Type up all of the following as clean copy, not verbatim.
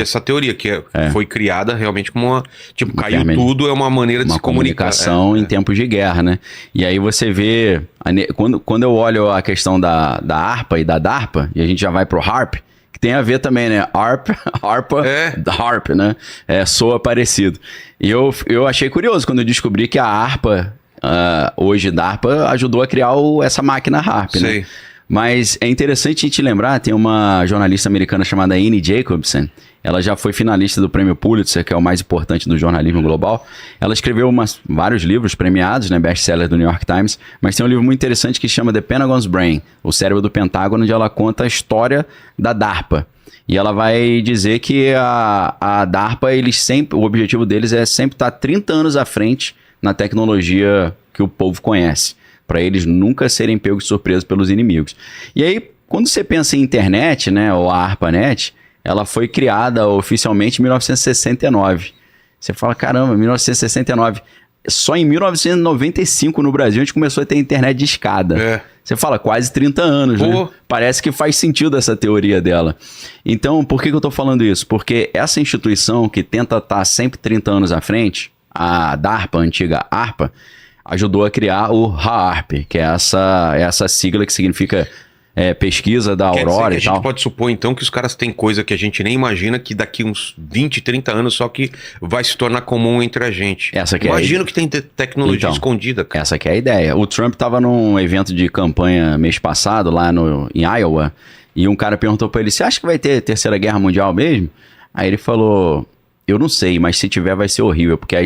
essa teoria, que foi criada realmente como uma... Tipo, caiu Ferment- tudo, é uma maneira de uma se comunicar. comunicação em tempos de guerra, né? E aí você vê, quando eu olho a questão da harpa e da DARPA, e a gente já vai pro HARP, que tem a ver também, né? HARP, né? Soa parecido. E eu achei curioso quando eu descobri que a harpa, hoje DARPA, ajudou a criar essa máquina HARP, né? Sei. Mas é interessante a gente lembrar, tem uma jornalista americana chamada Annie Jacobsen, ela já foi finalista do prêmio Pulitzer, que é o mais importante do jornalismo global. Ela escreveu vários livros premiados, né, best-seller do New York Times, mas tem um livro muito interessante que chama The Pentagon's Brain, o cérebro do Pentágono, onde ela conta a história da DARPA. E ela vai dizer que a DARPA, o objetivo deles é sempre estar 30 anos à frente na tecnologia que o povo conhece, para eles nunca serem pegos de surpresa pelos inimigos. E aí, quando você pensa em internet, né, ou a ARPANET, ela foi criada oficialmente em 1969. Você fala, caramba, 1969. Só em 1995 no Brasil a gente começou a ter internet de escada. Você fala, quase 30 anos, né? Parece que faz sentido essa teoria dela. Então, por que eu tô falando isso? Porque essa instituição que tenta estar sempre 30 anos à frente, a DARPA, a antiga ARPA, ajudou a criar o HAARP, que é essa sigla que significa pesquisa da Aurora e tal. A gente pode supor, então, que os caras têm coisa que a gente nem imagina, que daqui uns 20, 30 anos, só que vai se tornar comum entre a gente. Imagino que tem tecnologia escondida, cara. Essa que é a ideia. O Trump estava num evento de campanha mês passado, lá em Iowa, e um cara perguntou para ele, você acha que vai ter Terceira Guerra Mundial mesmo? Aí ele falou, eu não sei, mas se tiver vai ser horrível, porque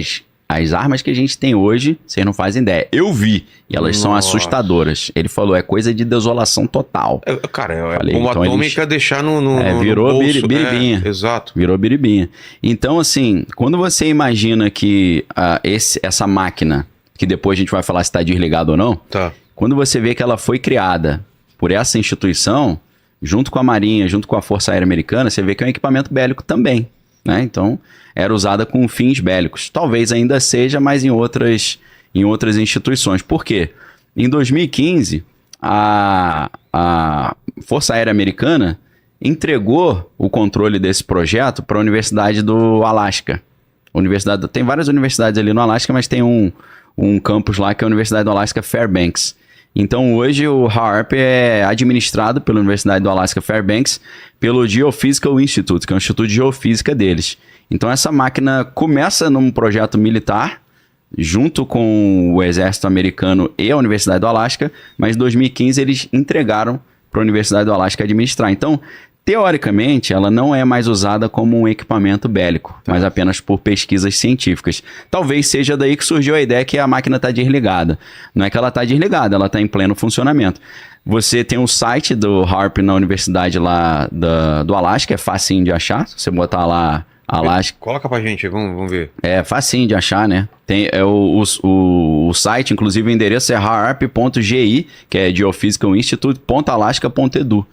as armas que a gente tem hoje, vocês não fazem ideia. Eu vi, e elas são assustadoras. Ele falou, é coisa de desolação total. Cara, bomba atômica deixar no virou bolso. Biribinha. Exato. Virou biribinha. Então, assim, quando você imagina que essa máquina, que depois a gente vai falar se está desligada ou não, quando você vê que ela foi criada por essa instituição, junto com a Marinha, junto com a Força Aérea Americana, você vê que é um equipamento bélico também. Né? Então, era usada com fins bélicos. Talvez ainda seja, mas em outras instituições. Por quê? Em 2015, a Força Aérea Americana entregou o controle desse projeto para a Universidade do Alasca. Tem várias universidades ali no Alasca, mas tem um campus lá que é a Universidade do Alasca Fairbanks. Então, hoje o HAARP é administrado pela Universidade do Alasca Fairbanks pelo Geophysical Institute, que é um instituto de geofísica deles. Então, essa máquina começa num projeto militar, junto com o Exército Americano e a Universidade do Alasca, mas em 2015 eles entregaram para a Universidade do Alasca administrar. Então, teoricamente, ela não é mais usada como um equipamento bélico, mas apenas por pesquisas científicas. Talvez seja daí que surgiu a ideia que a máquina está desligada. Não é que ela está desligada, ela está em pleno funcionamento. Você tem um site do HAARP na Universidade lá do Alasca, é facinho de achar, se você botar lá Alasca. Coloca pra gente, vamos ver. É facinho de achar, né? Tem o site, inclusive o endereço é haarp.gi, que é Geophysical Institute, .alaska.edu.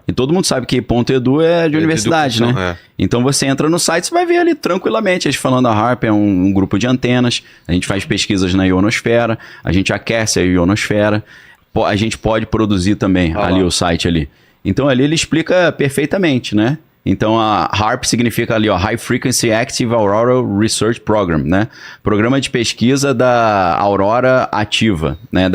E todo mundo sabe que .edu é de universidade, né? Então você entra no site, você vai ver ali tranquilamente, eles falando a HAARP é um grupo de antenas, a gente faz pesquisas na ionosfera, a gente aquece a ionosfera, a gente pode produzir também ali o site ali. Então ali ele explica perfeitamente, né? Então, a HAARP significa ali, ó, High Frequency Active Aurora Research Program, né? Programa de pesquisa da aurora ativa, né?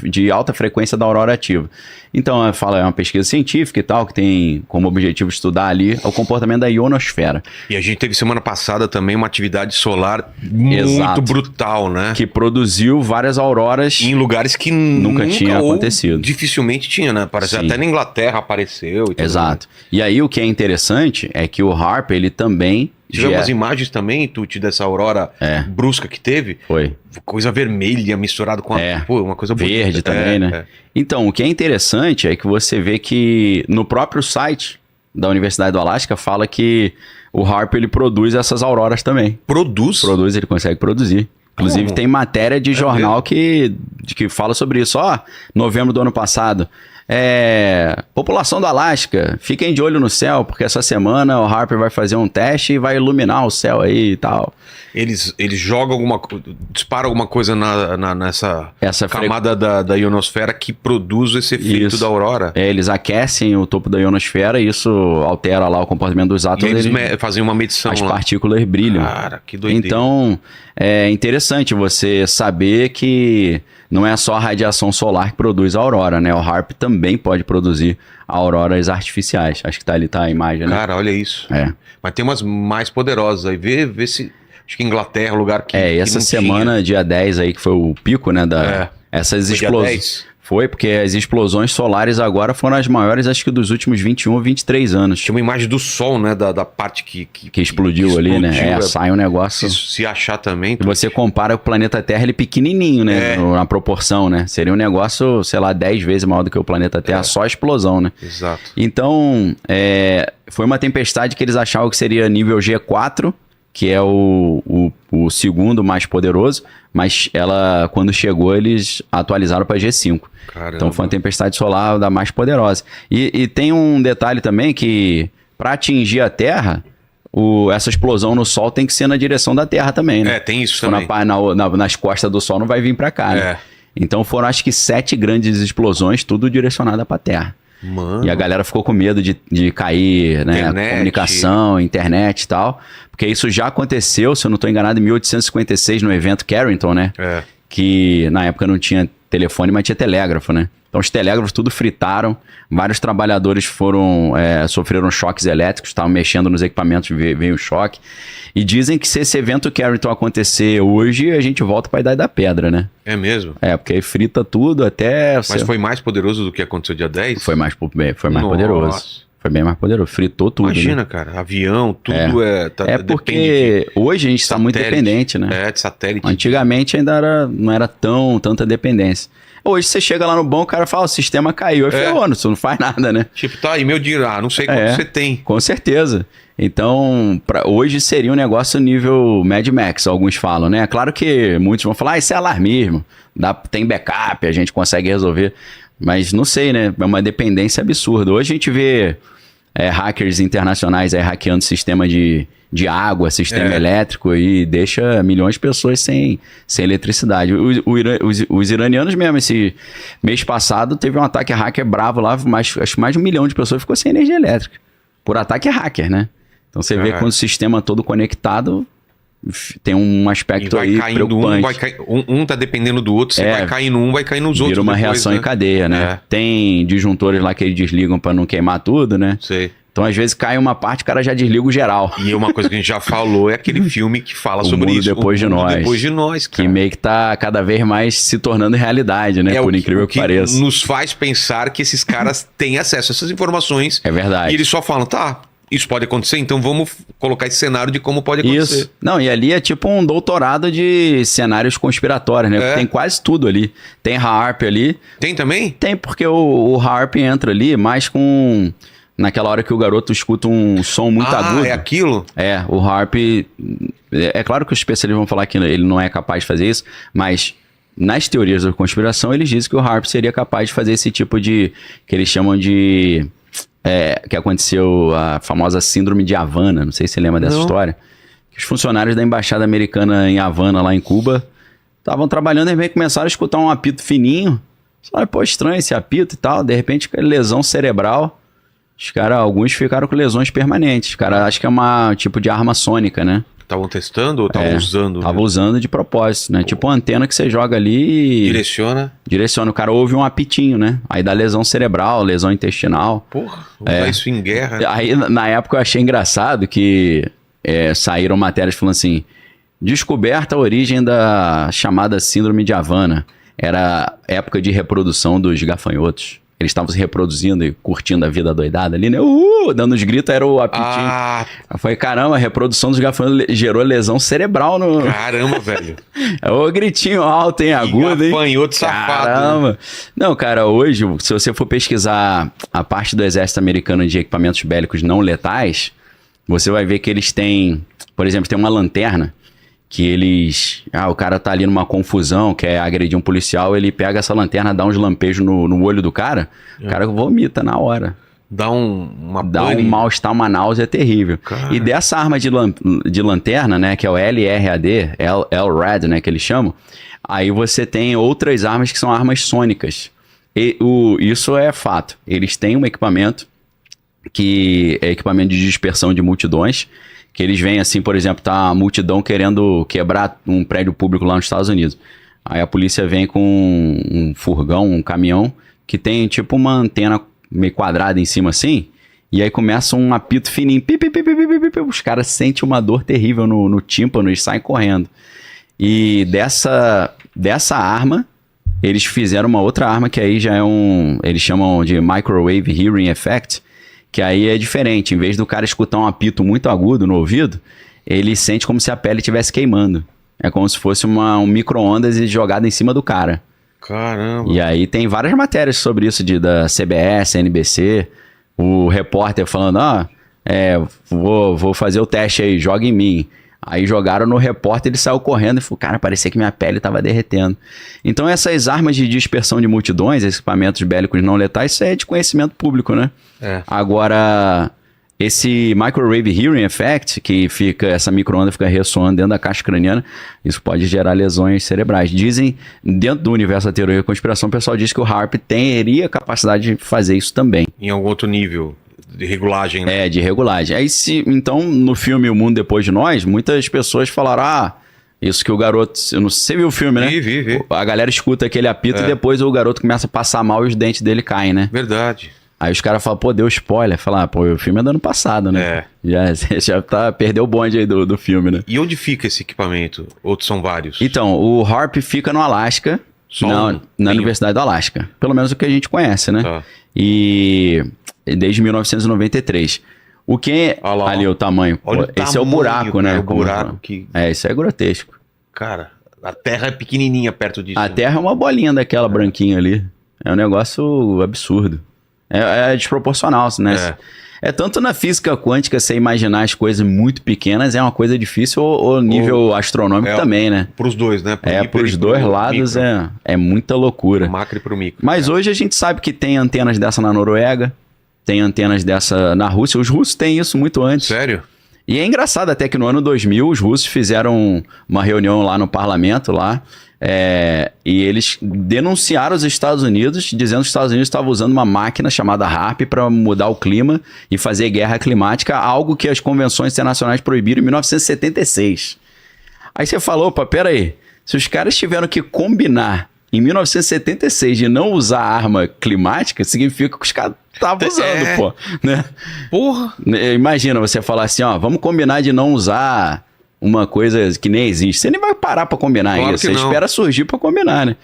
De alta frequência da aurora ativa. Então, é uma pesquisa científica e tal, que tem como objetivo estudar ali o comportamento da ionosfera. E a gente teve semana passada também uma atividade solar muito brutal, né? Que produziu várias auroras em lugares que nunca tinha acontecido. Dificilmente tinha, né? Parece até na Inglaterra apareceu. E tudo. Exato. E aí o que é interessante é que o HAARP, ele também... Tivemos imagens também, Tuti, dessa aurora brusca que teve. Foi. Coisa vermelha misturado com uma coisa verde também, né? Então, o que é interessante é que você vê que no próprio site da Universidade do Alasca fala que o HAARP ele produz essas auroras também. Produz? Produz, ele consegue produzir. Inclusive tem matéria de jornal que fala sobre isso. Novembro do ano passado, População do Alasca, fiquem de olho no céu, porque essa semana o Harper vai fazer um teste e vai iluminar o céu aí e tal. Eles jogam disparam alguma coisa nessa camada da ionosfera que produz esse efeito da aurora. Eles aquecem o topo da ionosfera e isso altera lá o comportamento dos átomos. E eles fazem uma medição lá. As partículas brilham. Cara, que doideira. Então, é interessante você saber que não é só a radiação solar que produz a aurora, né? O HAARP também pode produzir auroras artificiais. Acho que tá ali, tá a imagem, né? Cara, olha isso. Mas tem umas mais poderosas aí. Vê se... Acho que Inglaterra é um lugar que essa que semana, tinha. Dia 10 aí, que foi o pico, né? Essas explosões. Foi, porque as explosões solares agora foram as maiores, acho que dos últimos 21 ou 23 anos. Tinha uma imagem do Sol, né? Da parte que explodiu ali, né? Sai um negócio... Se achar também... E você compara com o planeta Terra, ele pequenininho, né? Na proporção, né? Seria um negócio, sei lá, 10 vezes maior do que o planeta Terra, só a explosão, né? Exato. Então, foi uma tempestade que eles achavam que seria nível G4, que é o segundo mais poderoso, mas quando chegou, eles atualizaram para G5. Caramba. Então foi uma tempestade solar da mais poderosa. E tem um detalhe também que, para atingir a Terra, essa explosão no Sol tem que ser na direção da Terra também, né? Tem isso também. Nas costas do Sol não vai vir para cá, né? Então foram acho que 7 grandes explosões, tudo direcionada para a Terra. Mano. E a galera ficou com medo de cair, né? Comunicação, internet e tal. Porque isso já aconteceu, se eu não estou enganado, em 1856, no evento Carrington, né? Que na época não tinha telefone, mas tinha telégrafo, né? Então os telégrafos tudo fritaram, vários trabalhadores sofreram choques elétricos, estavam mexendo nos equipamentos, veio o choque. E dizem que se esse evento Carrington acontecer hoje, a gente volta para a Idade da Pedra, né? É mesmo? Porque aí frita tudo até... Mas foi mais poderoso do que aconteceu dia 10? Foi mais poderoso. Foi bem mais poderoso, fritou tudo. Imagina, né? Cara, avião, tudo porque hoje a gente está muito dependente, né? De satélite. Antigamente ainda não era tanta dependência. Hoje você chega lá no banco, o cara fala, o sistema caiu. Eu falei, você não faz nada, né? Tipo, tá aí meu dinheiro, não sei quanto você tem. Com certeza. Então, hoje seria um negócio nível Mad Max, alguns falam, né? Claro que muitos vão falar, isso é alarmismo, tem backup, a gente consegue resolver. Mas não sei, né? É uma dependência absurda. Hoje a gente vê hackers internacionais hackeando sistema de água, sistema elétrico e deixa milhões de pessoas sem eletricidade. Os iranianos mesmo, esse mês passado teve um ataque hacker bravo lá, acho que mais de 1 milhão de pessoas ficou sem energia elétrica. Por ataque hacker, né? Então você vê quando o sistema todo conectado... Tem um aspecto aí preocupante. Um tá dependendo do outro, vai caindo vai cair nos outros. Vira uma reação em cadeia, né? Tem disjuntores lá que eles desligam para não queimar tudo, né? Sei. Então, às vezes, cai uma parte, o cara já desliga o geral. E uma coisa que a gente já falou é aquele filme que fala sobre isso. Depois de Nós. Depois de Nós, cara. Que meio que tá cada vez mais se tornando realidade, né? Por incrível que pareça. Nos faz pensar que esses caras têm acesso a essas informações. É verdade. E eles só falam, isso pode acontecer, então vamos colocar esse cenário de como pode acontecer. Isso. Não, e ali é tipo um doutorado de cenários conspiratórios, né? Tem quase tudo ali. Tem HAARP ali. Tem também? Tem, porque o HAARP entra ali mais com... Naquela hora que o garoto escuta um som muito agudo. É aquilo? O HAARP... É claro que os especialistas vão falar que ele não é capaz de fazer isso, mas... Nas teorias da conspiração, eles dizem que o HAARP seria capaz de fazer esse tipo de... Que eles chamam de... que aconteceu a famosa síndrome de Havana, não sei se você lembra dessa história, que os funcionários da embaixada americana em Havana, lá em Cuba, estavam trabalhando e de repente começaram a escutar um apito fininho, falaram, pô, estranho esse apito e tal, de repente lesão cerebral, alguns ficaram com lesões permanentes, acho que é uma tipo de arma sônica, né? Estavam testando ou estavam usando? Estavam usando de propósito, né? Tipo uma antena que você joga ali e... Direciona. O cara ouve um apitinho, né? Aí dá lesão cerebral, lesão intestinal. Porra, usar isso em guerra. Aí, na época, eu achei engraçado que saíram matérias falando assim, descoberta a origem da chamada síndrome de Havana. Era época de reprodução dos gafanhotos. Eles estavam se reproduzindo e curtindo a vida doidada ali, né? Dando os gritos, era o apitinho. Eu falei, caramba, a reprodução dos gafanhotos gerou lesão cerebral no... Caramba, velho. É o gritinho alto, hein? Agudo, hein? Gafanhoto safado. Caramba. Não, cara, hoje, se você for pesquisar a parte do exército americano de equipamentos bélicos não letais, você vai ver que eles têm... Por exemplo, tem uma lanterna que eles... o cara tá ali numa confusão, quer agredir um policial, ele pega essa lanterna, dá uns lampejos no olho do cara, o cara vomita na hora. Dá um mal-estar, uma náusea terrível. Cara. E dessa arma de lanterna, né, que é o LRAD, LRAD, né, que eles chamam, aí você tem outras armas que são armas sônicas. Isso é fato. Eles têm um equipamento, que é equipamento de dispersão de multidões, que eles vêm assim, por exemplo, tá a multidão querendo quebrar um prédio público lá nos Estados Unidos. Aí a polícia vem com um furgão, um caminhão, que tem tipo uma antena meio quadrada em cima assim, e aí começa um apito fininho, os caras sentem uma dor terrível no tímpano e saem correndo. E dessa arma, eles fizeram uma outra arma que aí já é eles chamam de Microwave Hearing Effect, que aí é diferente. Em vez do cara escutar um apito muito agudo no ouvido, ele sente como se a pele estivesse queimando. É como se fosse um micro-ondas jogado em cima do cara. Caramba! E aí tem várias matérias sobre isso, da CBS, NBC, o repórter falando, vou fazer o teste aí, joga em mim. Aí jogaram no repórter, ele saiu correndo e falou, cara, parecia que minha pele estava derretendo. Então essas armas de dispersão de multidões, equipamentos bélicos não letais, isso é de conhecimento público, né? Agora, esse Microwave Hearing Effect, que essa micro-onda fica ressoando dentro da caixa craniana, isso pode gerar lesões cerebrais. Dizem, dentro do universo da teoria da conspiração, o pessoal diz que o HAARP teria capacidade de fazer isso também. Em algum outro nível de regulagem, né? De regulagem. Aí então, no filme O Mundo Depois de Nós, muitas pessoas falaram, isso que o garoto... Eu não sei, você viu o filme, né? Vi. A galera escuta aquele apito e depois o garoto começa a passar mal e os dentes dele caem, né? Verdade. Aí os caras falam, deu spoiler. Falam, o filme é do ano passado, né? Já perdeu o bonde aí do filme, né? E onde fica esse equipamento? Outros são vários? Então, o HAARP fica no Alasca, na Universidade do Alasca. Pelo menos o que a gente conhece, né? E desde 1993. O que é ali o tamanho? Esse é o buraco, né? O buraco que... isso é grotesco. Cara, a Terra é pequenininha perto disso. A Terra é uma bolinha daquela branquinha ali. É um negócio absurdo. É desproporcional, né? É tanto na física quântica, você imaginar as coisas muito pequenas, é uma coisa difícil, ou nível astronômico também, né? Para os dois, né? Para os dois lados é muita loucura. O macro e pro micro. Mas hoje a gente sabe que tem antenas dessa na Noruega, tem antenas dessa na Rússia. Os russos têm isso muito antes. Sério? E é engraçado até que no ano 2000 os russos fizeram uma reunião lá no parlamento, e eles denunciaram os Estados Unidos, dizendo que os Estados Unidos estavam usando uma máquina chamada HAARP para mudar o clima e fazer guerra climática, algo que as convenções internacionais proibiram em 1976. Aí você falou, peraí, se os caras tiveram que combinar em 1976 de não usar arma climática, significa que os caras estavam usando, né? Porra! Imagina você falar assim, vamos combinar de não usar uma coisa que nem existe. Você nem vai parar pra combinar isso. Você espera surgir pra combinar, né?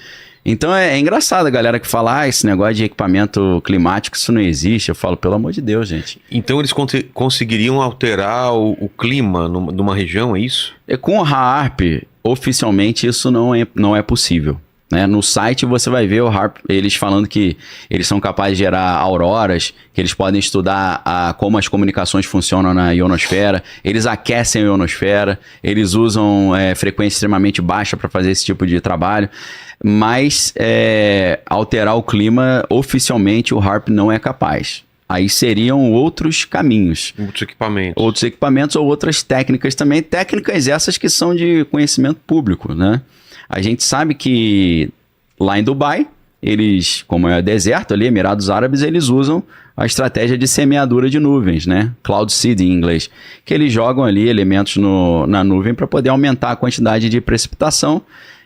Então é engraçado a galera que fala, esse negócio de equipamento climático, isso não existe. Eu falo, pelo amor de Deus, gente. Então eles conseguiriam alterar o clima numa região, é isso? Com o HAARP, oficialmente, isso não é possível. Né? No site você vai ver o HAARP, eles falando que eles são capazes de gerar auroras, que eles podem estudar como as comunicações funcionam na ionosfera, eles aquecem a ionosfera, eles usam frequência extremamente baixa para fazer esse tipo de trabalho, mas alterar o clima, oficialmente o HAARP não é capaz. Aí seriam outros caminhos. Outros equipamentos ou outras técnicas também, técnicas essas que são de conhecimento público, né? A gente sabe que lá em Dubai, eles, como é deserto ali, Emirados Árabes, eles usam a estratégia de semeadura de nuvens, né? Cloud seed em inglês. Que eles jogam ali elementos na nuvem para poder aumentar a quantidade de precipitação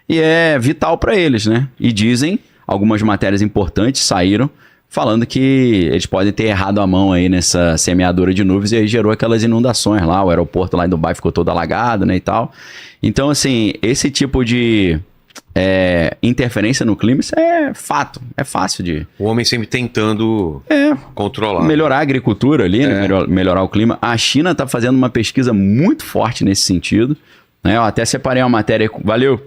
e é vital para eles, né? E dizem, algumas matérias importantes saíram falando que eles podem ter errado a mão aí nessa semeadura de nuvens e aí gerou aquelas inundações lá, o aeroporto lá em Dubai ficou todo alagado, né, e tal. Então, assim, esse tipo de interferência no clima, isso é fato, é fácil de... O homem sempre tentando controlar. Melhorar a agricultura ali, né, melhorar o clima. A China está fazendo uma pesquisa muito forte nesse sentido, né, eu até separei uma matéria... Valeu.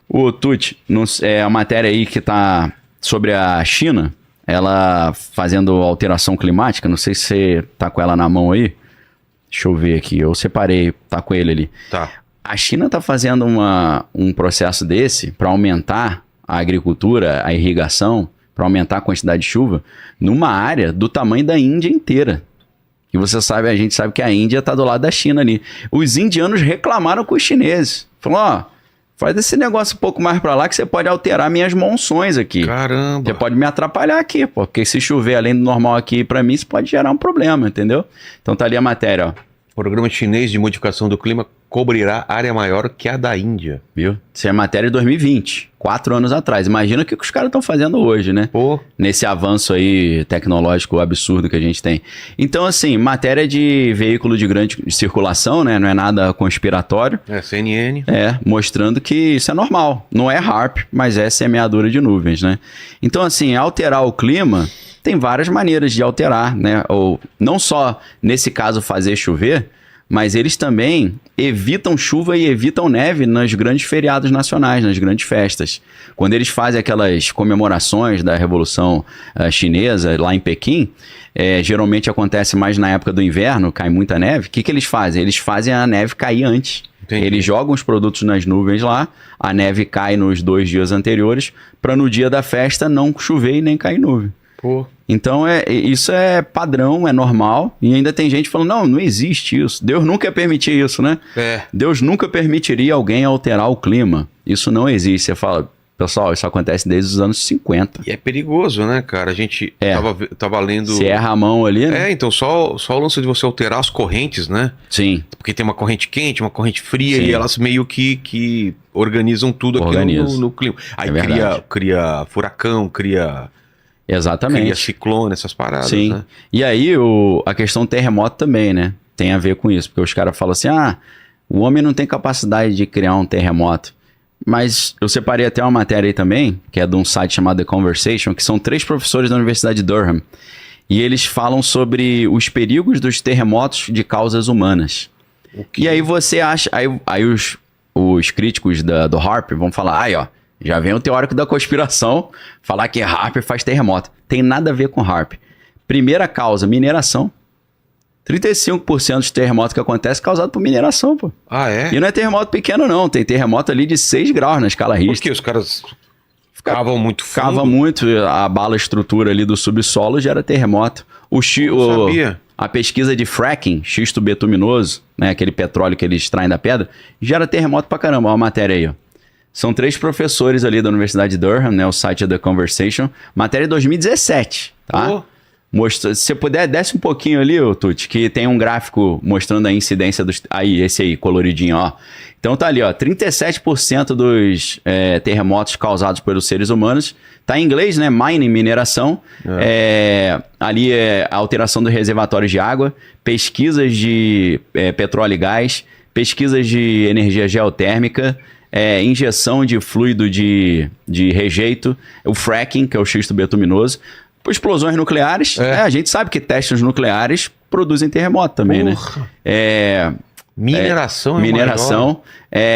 O Tuti, a matéria aí que está sobre a China... Ela fazendo alteração climática, não sei se você tá com ela na mão aí. Deixa eu ver aqui, eu separei, tá com ele ali. Tá. A China está fazendo um processo desse para aumentar a agricultura, a irrigação, para aumentar a quantidade de chuva, numa área do tamanho da Índia inteira. E você sabe, a gente sabe que a Índia está do lado da China ali. Os indianos reclamaram com os chineses. Falaram, faz esse negócio um pouco mais para lá que você pode alterar minhas monções aqui. Caramba! Você pode me atrapalhar aqui, porque se chover além do normal aqui para mim, isso pode gerar um problema, entendeu? Então tá ali a matéria, ó. O programa chinês de modificação do clima cobrirá área maior que a da Índia. Viu? Isso é matéria de 2020, 4 anos atrás. Imagina o que os caras estão fazendo hoje, né? Pô. Nesse avanço aí tecnológico absurdo que a gente tem. Então, assim, matéria de veículo de grande circulação, né? Não é nada conspiratório. É, CNN. Mostrando que isso é normal. Não é HAARP, mas é semeadura de nuvens, né? Então, assim, alterar o clima... Tem várias maneiras de alterar, né? Ou não só, nesse caso, fazer chover, mas eles também evitam chuva e evitam neve nos grandes feriados nacionais, nas grandes festas. Quando eles fazem aquelas comemorações da Revolução Chinesa lá em Pequim, geralmente acontece mais na época do inverno, cai muita neve. O que eles fazem? Eles fazem a neve cair antes. Entendi. Eles jogam os produtos nas nuvens lá, a neve cai nos 2 dias anteriores, para no dia da festa não chover e nem cair nuvem. Pô. Então, isso é padrão, é normal, e ainda tem gente falando, não existe isso. Deus nunca ia permitir isso, né? Deus nunca permitiria alguém alterar o clima. Isso não existe. Você fala, pessoal, isso acontece desde os anos 50. E é perigoso, né, cara? A gente tava lendo... Se erra a mão ali, né? Então só o lance de você alterar as correntes, né? Sim. Porque tem uma corrente quente, uma corrente fria, e elas meio que organizam tudo aquilo no clima. Aí cria furacão, cria... Exatamente. Cria ciclone, essas paradas, Sim. né? E aí, a questão terremoto também, né? Tem a ver com isso. Porque os caras falam assim, o homem não tem capacidade de criar um terremoto. Mas eu separei até uma matéria aí também, que é de um site chamado The Conversation, que são 3 professores da Universidade de Durham. E eles falam sobre os perigos dos terremotos de causas humanas. E aí você acha... Aí os críticos do HAARP vão falar, já vem o teórico da conspiração falar que HAARP faz terremoto. Tem nada a ver com HAARP. Primeira causa, mineração. 35% dos terremotos que acontecem é causado por mineração, pô. E não é terremoto pequeno, não. Tem terremoto ali de 6 graus na escala Richter. Porque os caras cavam muito fundo? Cavam muito, abala a estrutura ali do subsolo, gera terremoto. Sabia. A pesquisa de fracking, xisto betuminoso, né, aquele petróleo que eles extraem da pedra, gera terremoto pra caramba. Olha a matéria aí, ó. São 3 professores ali da Universidade de Durham, né? O site é The Conversation. Matéria de 2017, tá? Se você puder, desce um pouquinho ali, Tuti, que tem um gráfico mostrando a incidência dos... Aí, esse aí, coloridinho, ó. Então tá ali, ó. 37% dos terremotos causados pelos seres humanos. Tá em inglês, né? Mining, mineração. Ali é a alteração dos reservatórios de água. Pesquisas de petróleo e gás. Pesquisas de energia geotérmica. Injeção de fluido de rejeito, o fracking, que é o xisto betuminoso, explosões nucleares, a gente sabe que testes nucleares produzem terremoto também, né? Mineração,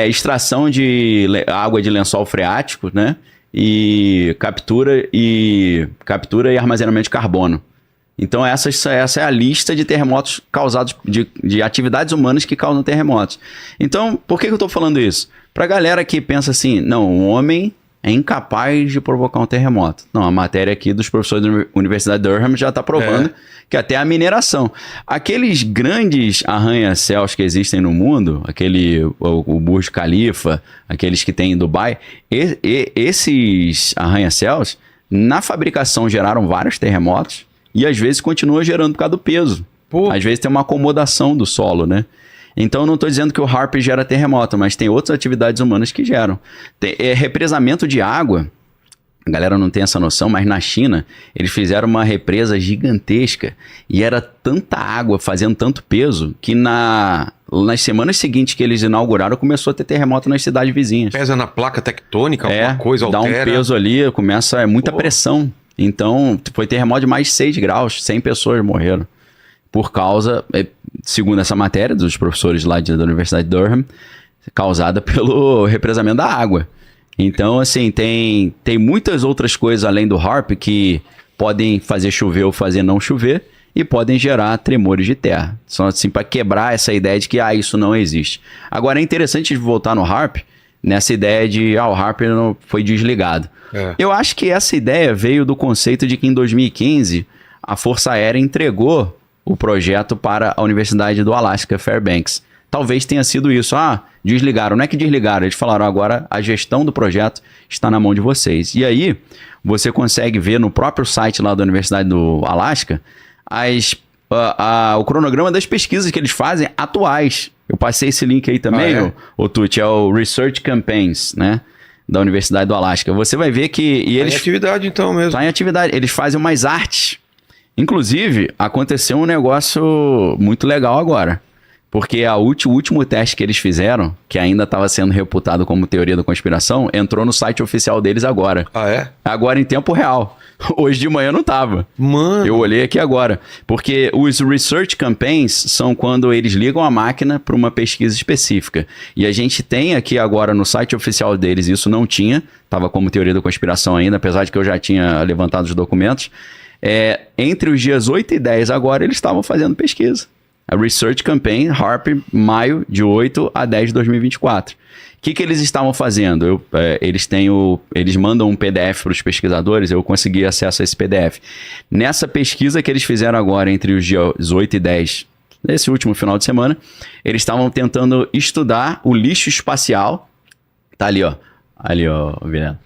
extração de água de lençol freático, né? E captura e armazenamento de carbono. Então essa é a lista de terremotos causados, de atividades humanas que causam terremotos. Então, por que eu estou falando isso? Pra galera que pensa assim, não, o homem é incapaz de provocar um terremoto. Não, a matéria aqui dos professores da Universidade de Durham já está provando que até a mineração. Aqueles grandes arranha-céus que existem no mundo, o Burj Khalifa, aqueles que tem em Dubai, esses arranha-céus, na fabricação geraram vários terremotos e às vezes continua gerando por causa do peso. Às vezes tem uma acomodação do solo, né? Então, eu não estou dizendo que o HAARP gera terremoto, mas tem outras atividades humanas que geram. Represamento de água, a galera não tem essa noção, mas na China, eles fizeram uma represa gigantesca e era tanta água fazendo tanto peso que nas semanas seguintes que eles inauguraram, começou a ter terremoto nas cidades vizinhas. Pesa na placa tectônica, alguma coisa altera? Dá um peso ali, é muita pressão. Então, foi terremoto de mais de 6 graus, 100 pessoas morreram. Por causa, segundo essa matéria dos professores lá da Universidade de Durham, causada pelo represamento da água. Então, assim, tem muitas outras coisas além do HAARP que podem fazer chover ou fazer não chover, e podem gerar tremores de terra. Só assim para quebrar essa ideia de que isso não existe. Agora é interessante voltar no HAARP, nessa ideia de o HAARP não foi desligado. Eu acho que essa ideia veio do conceito de que em 2015 a Força Aérea entregou o projeto para a Universidade do Alasca, Fairbanks. Talvez tenha sido isso. Desligaram. Não é que desligaram, eles falaram agora a gestão do projeto está na mão de vocês. E aí você consegue ver no próprio site lá da Universidade do Alasca o cronograma das pesquisas que eles fazem atuais. Eu passei esse link aí também, o Tucci, é o Research Campaigns, né? Da Universidade do Alasca. Você vai ver que... Está em atividade então mesmo. Está em atividade. Eles fazem umas artes. Inclusive, aconteceu um negócio muito legal agora. Porque o último teste que eles fizeram, que ainda estava sendo reputado como teoria da conspiração, entrou no site oficial deles agora. Agora em tempo real. Hoje de manhã não estava. Mano. Eu olhei aqui agora. Porque os research campaigns são quando eles ligam a máquina para uma pesquisa específica. E a gente tem aqui agora no site oficial deles, isso não tinha, estava como teoria da conspiração ainda, apesar de que eu já tinha levantado os documentos. Entre os dias 8 e 10 agora, eles estavam fazendo pesquisa. A Research Campaign, HAARP, maio de 8 a 10 de 2024. O que eles estavam fazendo? Eles mandam um PDF para os pesquisadores, eu consegui acesso a esse PDF. Nessa pesquisa que eles fizeram agora, entre os dias 8 e 10, nesse último final de semana, eles estavam tentando estudar o lixo espacial. Tá ali, ó. Ali, ó, Vilela.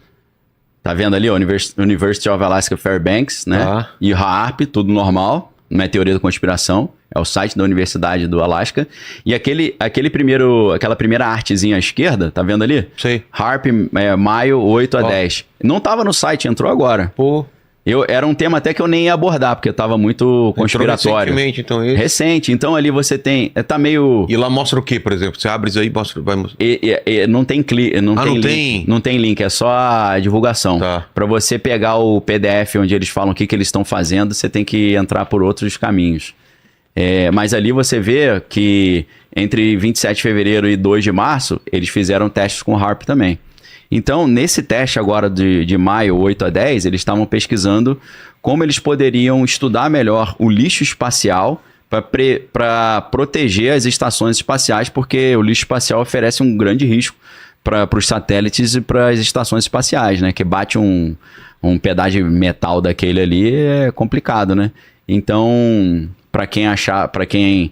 Tá vendo ali, ó? University of Alaska Fairbanks, né? E HAARP, tudo normal. Não é teoria da conspiração, é o site da Universidade do Alasca. E aquela primeira artezinha à esquerda, tá vendo ali? Sei. HAARP, maio 8 a 10. Não tava no site, entrou agora. Era um tema até que eu nem ia abordar, porque tava muito conspiratório. Recentemente, então isso. Recente, então ali você tem... Tá meio... E lá mostra o que, por exemplo? Você abre isso aí e vai mostrar. Não tem link. Não tem link, é só a divulgação. Para você pegar o PDF onde eles falam o que eles estão fazendo, você tem que entrar por outros caminhos. Mas ali você vê que entre 27 de fevereiro e 2 de março, eles fizeram testes com HAARP também. Então, nesse teste agora de maio 8 a 10, eles estavam pesquisando como eles poderiam estudar melhor o lixo espacial para proteger as estações espaciais, porque o lixo espacial oferece um grande risco para os satélites e para as estações espaciais, né? Que bate um pedaço de metal daquele ali é complicado, né? Então, para quem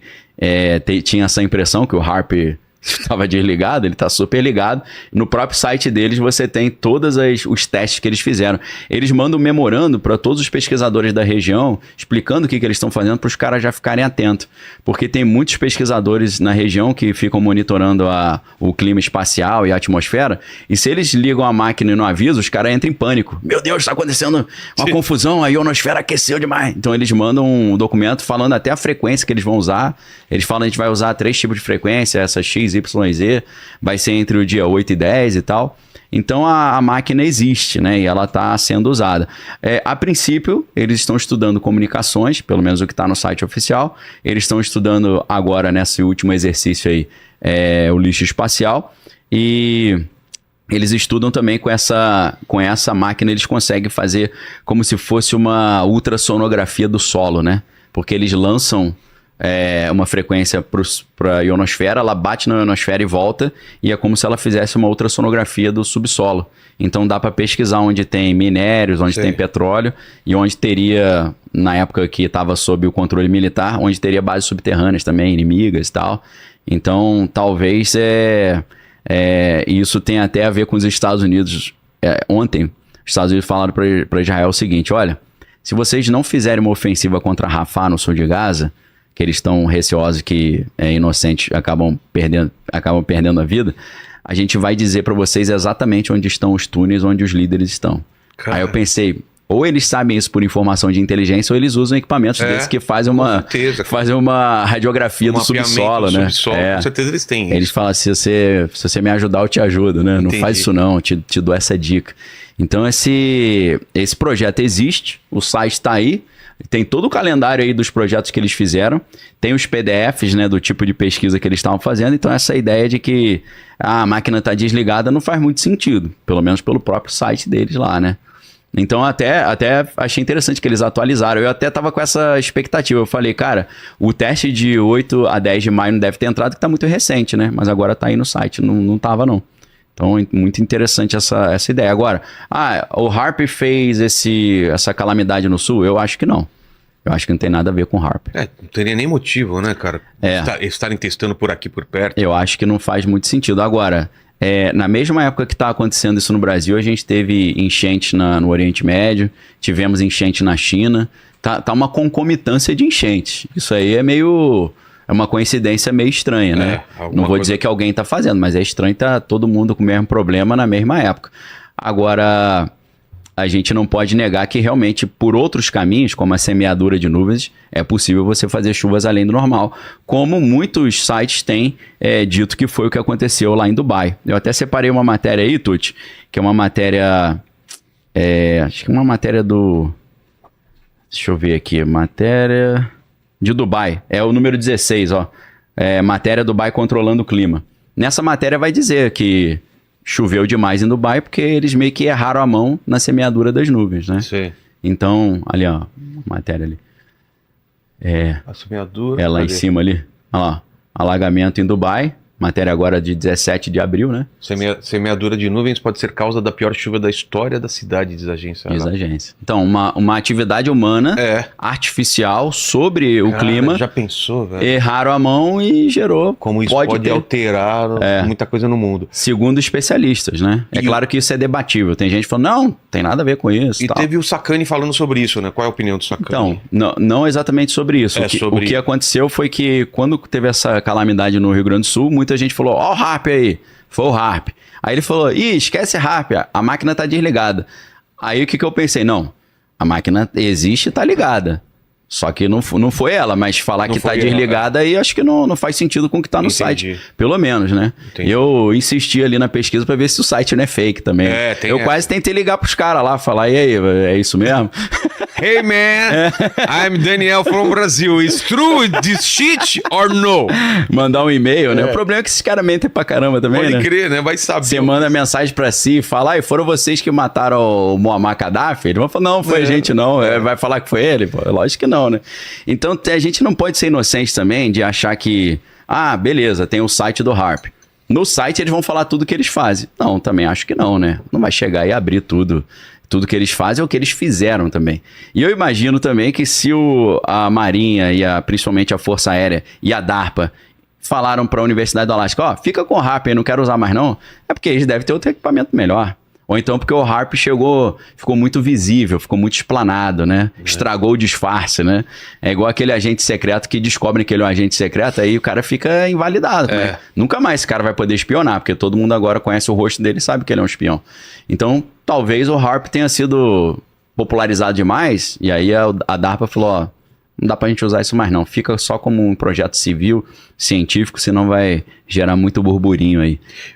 tinha essa impressão que o HAARP estava desligado, ele está super ligado. No próprio site deles você tem todos os testes que eles fizeram. Eles mandam um memorando para todos os pesquisadores da região, explicando o que eles estão fazendo para os caras já ficarem atentos. Porque tem muitos pesquisadores na região que ficam monitorando o clima espacial e a atmosfera, e se eles ligam a máquina e não avisam, os caras entram em pânico. Meu Deus, está acontecendo uma confusão, a ionosfera aqueceu demais. Então eles mandam um documento falando até a frequência que eles vão usar. Eles falam que a gente vai usar 3 tipos de frequência, essa X, Y e Z, vai ser entre o dia 8 e 10 e tal. Então a máquina existe, né? E ela está sendo usada. A princípio, eles estão estudando comunicações, pelo menos o que está no site oficial. Eles estão estudando agora, nesse último exercício aí, o lixo espacial. E eles estudam também com essa máquina, eles conseguem fazer como se fosse uma ultrassonografia do solo, né? Porque eles lançam uma frequência para a ionosfera, ela bate na ionosfera e volta, e é como se ela fizesse uma ultrassonografia do subsolo. Então dá para pesquisar onde tem minérios, onde tem petróleo, e onde teria, na época que estava sob o controle militar, onde teria bases subterrâneas também, inimigas e tal. Então talvez isso tenha até a ver com os Estados Unidos. Ontem, os Estados Unidos falaram para Israel o seguinte: olha, se vocês não fizerem uma ofensiva contra Rafah no sul de Gaza, que eles estão receosos que inocentes acabam perdendo a vida, a gente vai dizer para vocês exatamente onde estão os túneis, onde os líderes estão. Cara. Aí eu pensei, ou eles sabem isso por informação de inteligência, ou eles usam equipamentos desses que fazem uma radiografia do subsolo, né? Com certeza eles têm. Eles falam, se você me ajudar, eu te ajudo, né? Entendi. Não faz isso não, te dou essa dica. Então esse projeto existe, o site está aí, tem todo o calendário aí dos projetos que eles fizeram, tem os PDFs, né, do tipo de pesquisa que eles estavam fazendo. Então essa ideia de que a máquina está desligada não faz muito sentido, pelo menos pelo próprio site deles lá, né? Então até achei interessante que eles atualizaram. Eu até tava com essa expectativa. Eu falei, cara, o teste de 8 a 10 de maio não deve ter entrado, que tá muito recente, né? Mas agora tá aí no site, não tava não. Então, muito interessante essa ideia. Agora, o HAARP fez essa calamidade no Sul? Eu acho que não. Eu acho que não tem nada a ver com o HAARP. Não teria nem motivo, né, cara? Estarem testando por aqui, por perto. Eu acho que não faz muito sentido. Agora, na mesma época que está acontecendo isso no Brasil, a gente teve enchente no Oriente Médio, tivemos enchente na China. Tá uma concomitância de enchentes. Isso aí é uma coincidência meio estranha, né? Não vou dizer que alguém tá fazendo, mas é estranho tá todo mundo com o mesmo problema na mesma época. Agora, a gente não pode negar que realmente por outros caminhos, como a semeadura de nuvens, é possível você fazer chuvas além do normal, como muitos sites têm dito que foi o que aconteceu lá em Dubai. Eu até separei uma matéria aí, Tuti, que é uma matéria... acho que é uma matéria do... Deixa eu ver aqui, matéria... de Dubai, é o número 16, ó. Matéria Dubai controlando o clima. Nessa matéria vai dizer que choveu demais em Dubai porque eles meio que erraram a mão na semeadura das nuvens, né? Sim. Então, ali, ó, matéria ali. A semeadura. Lá em cima ali. Olha lá, alagamento em Dubai. Matéria agora de 17 de abril, né? Semeadura de nuvens pode ser causa da pior chuva da história da cidade, diz a agência. Diz a agência. Então, uma atividade humana artificial sobre o clima. Já pensou, velho? Erraram a mão e gerou. Como isso pode alterar muita coisa no mundo. Segundo especialistas, né? Claro que isso é debatível. Tem gente falando, não, tem nada a ver com isso. E teve o Sacani falando sobre isso, né? Qual é a opinião do Sacani? Então, não exatamente sobre isso. O que aconteceu foi que quando teve essa calamidade no Rio Grande do Sul, muita gente falou, ó o HAARP aí, foi o HAARP. Aí ele falou, esquece HAARP, a máquina tá desligada. Aí o que eu pensei? Não, a máquina existe e tá ligada. Só que não foi ela, mas falar que tá desligada aí acho que não faz sentido com o que tá no site. Pelo menos, né? Entendi. Eu insisti ali na pesquisa pra ver se o site não é fake também. Eu quase tentei ligar pros caras lá, falar, e aí, é isso mesmo? Hey man, I'm Daniel from Brazil. Is true this shit or no? Mandar um e-mail, né? O problema é que esses caras mentem pra caramba também, né? Pode crer, né? Vai saber. Você manda mensagem pra si e fala, foram vocês que mataram o Muammar Gaddafi? Ele vai falar, não, foi a gente não. Vai falar que foi ele? Pô, lógico que não, né? Então a gente não pode ser inocente também de achar que, beleza, tem o site do HAARP. No site eles vão falar tudo que eles fazem. Não, também acho que não, né? Não vai chegar e abrir tudo que eles fazem é o que eles fizeram também. E eu imagino também que se a Marinha e principalmente a Força Aérea e a DARPA falaram para a Universidade do Alasca, fica com o HAARP aí, não quero usar mais não, é porque eles devem ter outro equipamento melhor. Ou então porque o HAARP ficou muito visível, ficou muito explanado, né? Estragou o disfarce, né? É igual aquele agente secreto que descobre que ele é um agente secreto, aí o cara fica invalidado. Né? Nunca mais esse cara vai poder espionar, porque todo mundo agora conhece o rosto dele e sabe que ele é um espião. Então, talvez o HAARP tenha sido popularizado demais, e aí a DARPA falou, não dá pra gente usar isso mais não, fica só como um projeto civil, científico, senão vai gerar muito burburinho aí.